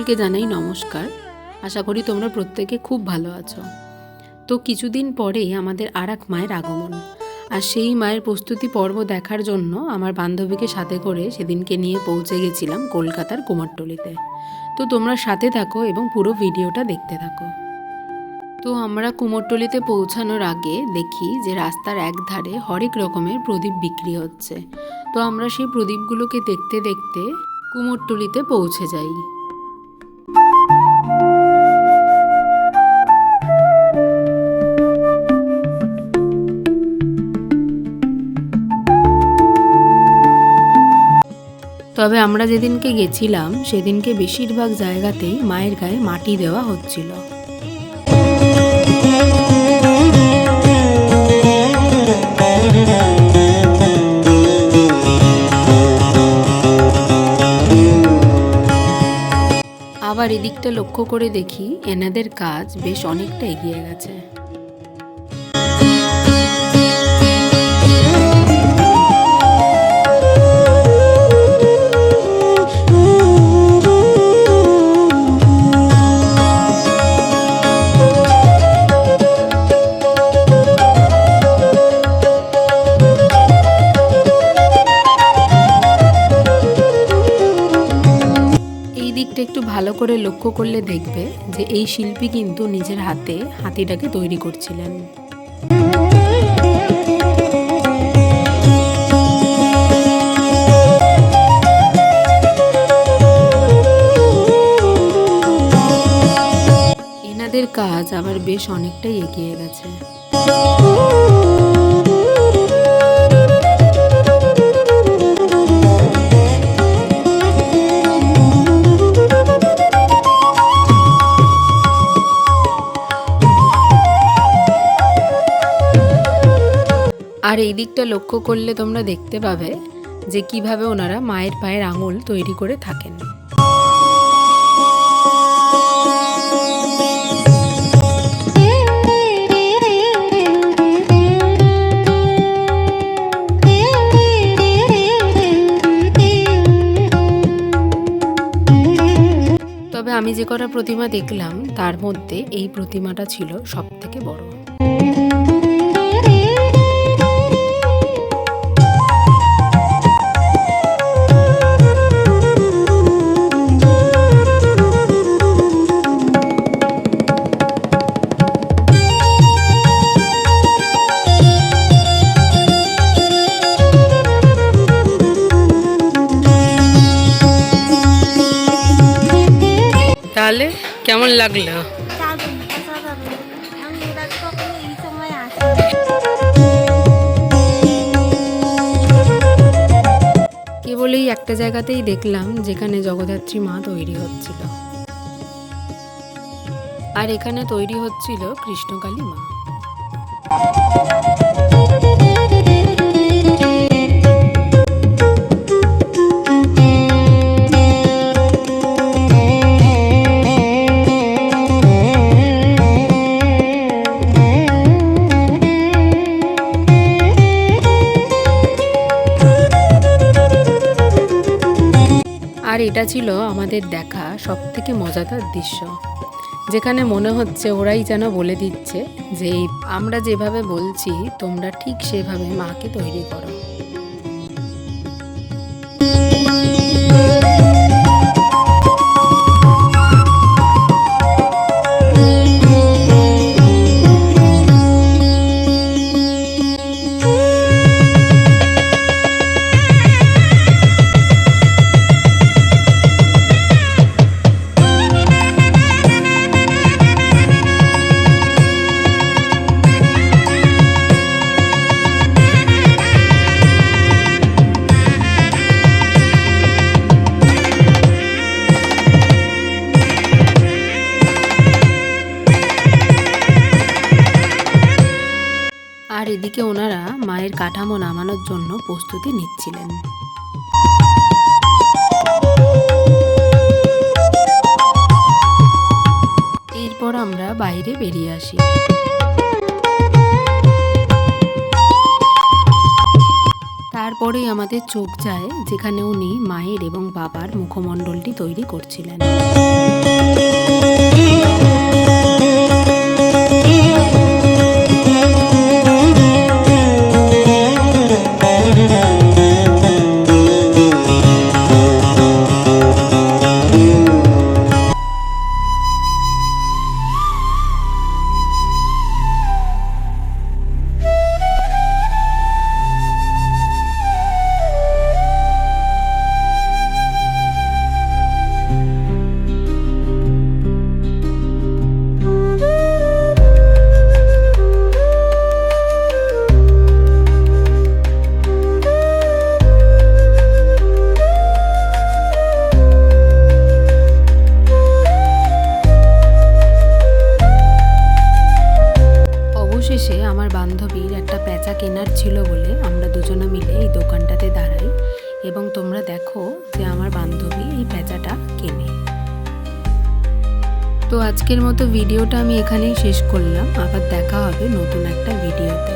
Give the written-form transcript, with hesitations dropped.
সকলকে জানাই নমস্কার। আশা করি তোমরা প্রত্যেকে খুব ভালো আছো। তো কিছুদিন পরেই আমাদের আরেক মায়ের আগমন, আর সেই মায়ের প্রস্তুতি পর্ব দেখার জন্য আমার বান্ধবীকে সাথে করে সেদিনকে নিয়ে পৌঁছে গেছিলাম কলকাতার কুমারটুলিতে। তো তোমরা সাথে থাকো এবং পুরো ভিডিওটা দেখতে থাকো। তো আমরা কুমোরটুলিতে পৌঁছানোর আগে দেখি যে রাস্তার একধারে হরেক রকমের প্রদীপ বিক্রি হচ্ছে। তো আমরা সেই প্রদীপগুলোকে দেখতে দেখতে কুমোরটুলিতে পৌঁছে যাই। তবে আমরা যেদিনকে গেছিলাম সেদিনকে বেশিরভাগ জায়গাতেই মায়ের গায়ে মাটি দেওয়া হচ্ছিল। আবার এদিকটা লক্ষ্য করে দেখি এনাদের কাজ বেশ অনেকটা এগিয়ে গেছে। একটু ভালো করে লক্ষ্য করলে দেখবে যে এই শিল্পী কিন্তু নিজের হাতে হাতিটাকে তৈরি করছিলেন। এনাদের কাজ আবার বেশ অনেকটাই এগিয়ে গেছে। আর এই দিকটা লক্ষ্য করলে তোমরা দেখতে পাবে যে কিভাবে ওনারা মায়ের পায়ের আঙুল তৈরি করে থাকেন। তবে আমি যে কটা প্রতিমা দেখলাম তার মধ্যে এই প্রতিমাটা ছিল সবথেকে বড়। তাহলে কেমন লাগলো? কেবল এই একটা জায়গাতেই দেখলাম যেখানে জগদ্ধাত্রী মা তৈরি হচ্ছিল, আর এখানে তৈরি হচ্ছিল কৃষ্ণকালী মা। আর এটা ছিল আমাদের দেখা সবথেকে মজাদার দৃশ্য, যেখানে মনে হচ্ছে ওরাই যেন বলে দিচ্ছে যে আমরা যেভাবে বলছি তোমরা ঠিক সেভাবে মাকে তৈরি করো। আর এদিকে ওনারা মায়ের কাঠামো নামানোর জন্য প্রস্তুতি নিচ্ছিলেন। এরপর আমরা বাইরে বেরিয়ে আসি। তারপরেই আমাদের চোখ যায় যেখানে উনি মায়ের এবং বাবার মুখমণ্ডলটি তৈরি করছিলেন। অবশেষে আমার বান্ধবীর একটা প্যাঁচা কেনার ছিল বলে আমরা দুজনে মিলে এই দোকানটাতে দাঁড়াই এবং তোমরা দেখো যে আমার বান্ধবী এই প্যাঁচাটা কেনে। তো আজকের মতো ভিডিওটা আমি এখানেই শেষ করলাম। আবার দেখা হবে নতুন একটা ভিডিওতে।